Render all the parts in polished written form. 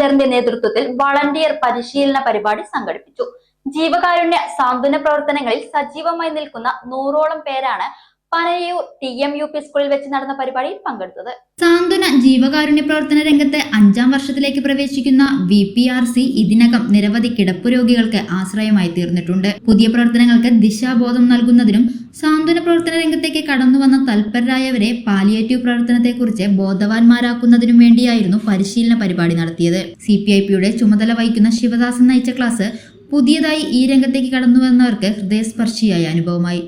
സെന്ററിന്റെ നേതൃത്വത്തിൽ വളണ്ടിയർ പരിശീലന പരിപാടി സംഘടിപ്പിച്ചു. ജീവകാരുണ്യ സാന്ത്വന പ്രവർത്തനങ്ങളിൽ സജീവമായി നിൽക്കുന്ന 100ഓളം പേരാണ് പനയൂർ TMUP സ്കൂളിൽ വെച്ച് നടന്ന പരിപാടിയിൽ പങ്കെടുത്തത്. സാന്ത്വന ജീവകാരുണ്യ പ്രവർത്തന രംഗത്ത് 5ാം വർഷത്തിലേക്ക് പ്രവേശിക്കുന്ന VPRC ഇതിനകം നിരവധി കിടപ്പു രോഗികൾക്ക് ആശ്രയമായി തീർന്നിട്ടുണ്ട്. പുതിയ പ്രവർത്തനങ്ങൾക്ക് ദിശാബോധം നൽകുന്നതിനും സാന്ത്വന പ്രവർത്തന രംഗത്തേക്ക് കടന്നുവന്ന തൽപരരായവരെ പാലിയേറ്റീവ് പ്രവർത്തനത്തെക്കുറിച്ച് ബോധവാന്മാരാക്കുന്നതിനും വേണ്ടിയായിരുന്നു പരിശീലന പരിപാടി നടത്തിയത്. CPIPയുടെ ചുമതല വഹിക്കുന്ന ശിവദാസൻ നയിച്ച ക്ലാസ് പുതിയതായി ഈ രംഗത്തേക്ക് കടന്നുവന്നവർക്ക് ഹൃദയസ്പർശിയായ അനുഭവമായി.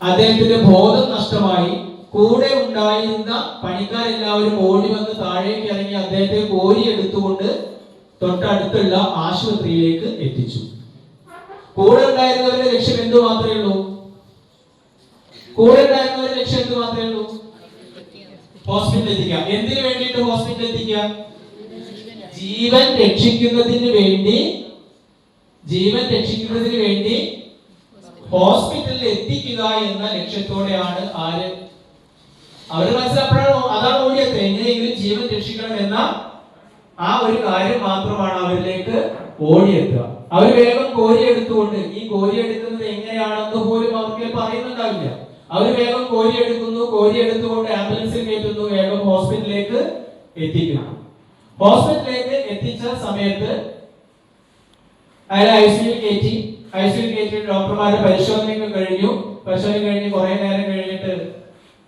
അദ്ദേഹത്തിന്റെ ബോധം നഷ്ടമായി. കൂടെ ഉണ്ടായിരുന്ന പണിക്കാരെല്ലാവരും ഓടി വന്ന് താഴേക്ക് ഇറങ്ങി അദ്ദേഹത്തെ കോരിയെടുത്തുകൊണ്ട് തൊട്ടടുത്തുള്ള ആശുപത്രിയിലേക്ക് എത്തിച്ചു. കൂടെ ഉണ്ടായിരുന്നവരുടെ ലക്ഷ്യം എന്തു മാത്രമേ ഉള്ളൂ? ഹോസ്പിറ്റലിൽ എത്തിക്കുക. എന്തിനു വേണ്ടിയിട്ട് ഹോസ്പിറ്റലിൽ എത്തിക്കുക? ജീവൻ രക്ഷിക്കുന്നതിന് വേണ്ടി ഹോസ്പിറ്റലിൽ എത്തിക്കുക എന്ന ലക്ഷ്യത്തോടെയാണ് അവർ മനസ്സിലാക്കാണോ? അതാണ് ഓടിയത്. എങ്ങനെയെങ്കിലും ജീവൻ രക്ഷിക്കണം എന്ന ആ ഒരു കാര്യം മാത്രമാണ് അവരിലേക്ക് ഓടിയെത്തുക. അവർ വേഗം കോരിയെടുത്തുകൊണ്ട്, ഈ കോരിയെടുക്കുന്നത് എങ്ങനെയാണെന്ന് പോലും അവർക്ക് പറയുന്നുണ്ടാവില്ല. അവർ വേഗം കോരിയെടുത്തുകൊണ്ട് ആംബുലൻസിൽ കയറ്റുന്നു, വേഗം ഹോസ്പിറ്റലിലേക്ക് എത്തിക്കുന്നു. ഹോസ്പിറ്റലിലേക്ക് എത്തിച്ച സമയത്ത് അയാളെ ICU കയറ്റി ഡോക്ടർമാര് പരിശോധന കഴിഞ്ഞ് കുറെ നേരം കഴിഞ്ഞിട്ട്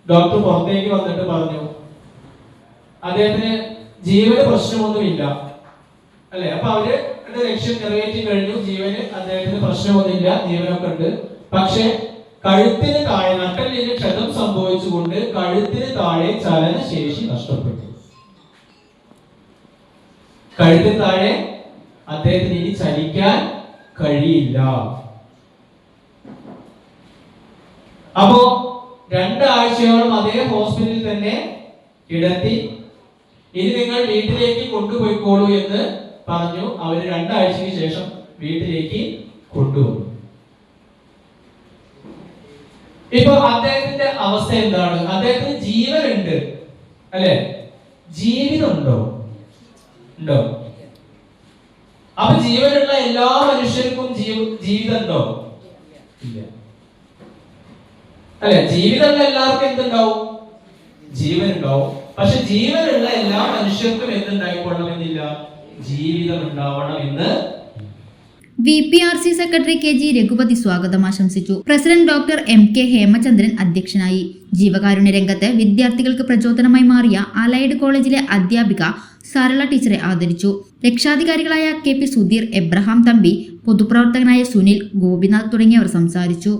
ഡോക്ടർ പുറത്തേക്ക് വന്നിട്ട് പറഞ്ഞു, അദ്ദേഹത്തിന് ജീവന് പ്രശ്നമൊന്നുമില്ല അല്ലെ. അപ്പൊ അവരുടെ ലക്ഷ്യം നിറവേറ്റി കഴിഞ്ഞു. അദ്ദേഹത്തിന് പ്രശ്നമൊന്നുമില്ല, ജീവനൊക്കെ ഉണ്ട്. പക്ഷെ കഴുത്തിന് താഴെ നട്ടെല്ലിന് ക്ഷതം സംഭവിച്ചുകൊണ്ട് കഴുത്തിന് താഴെ ചലനശേഷി നഷ്ടപ്പെട്ടു. കഴുത്തിന് താഴെ അദ്ദേഹത്തിന് ഇനി ചലിക്കാൻ കഴിയില്ല. അപ്പോ 2 ആഴ്ചയോളം അതേ ഹോസ്പിറ്റലിൽ തന്നെ കിടത്തി. ഇനി നിങ്ങൾ വീട്ടിലേക്ക് കൊണ്ടുപോയിക്കോളൂ എന്ന് പറഞ്ഞു. അവർ 2 ആഴ്ചയ്ക്ക് ശേഷം വീട്ടിലേക്ക് കൊണ്ടുവന്നു. ഇപ്പൊ അദ്ദേഹത്തിന്റെ അവസ്ഥ എന്താണ്? അദ്ദേഹത്തിന് ജീവനുണ്ട് അല്ലെ, ജീവിതമുണ്ടോ? ഉണ്ടോ? അപ്പൊ ജീവനുള്ള എല്ലാ മനുഷ്യർക്കും ജീവിതം ഉണ്ടോ? ഇല്ല അല്ലെ. ജീവിതമുള്ള എല്ലാവർക്കും എന്തുണ്ടാവും? ജീവൻ ഉണ്ടാവും. പക്ഷെ ജീവനുള്ള എല്ലാ മനുഷ്യർക്കും എന്തുണ്ടായിക്കൊള്ളണമെന്നില്ല, ജീവിതം ഉണ്ടാവണമെന്ന്. VPRC സെക്രട്ടറി KG രഘുപതി സ്വാഗതം ആശംസിച്ചു. പ്രസിഡന്റ് ഡോക്ടർ MK ഹേമചന്ദ്രൻ അധ്യക്ഷനായി. ജീവകാരുണ്യ രംഗത്ത് വിദ്യാർത്ഥികൾക്ക് പ്രചോദനമായി മാറിയ അലൈഡ് കോളേജിലെ അധ്യാപിക സരള ടീച്ചറെ ആദരിച്ചു. രക്ഷാധികാരികളായ KP സുധീർ, എബ്രഹാം തമ്പി, പൊതുപ്രവർത്തകനായ സുനിൽ, ഗോപിനാഥ് തുടങ്ങിയവർ സംസാരിച്ചു.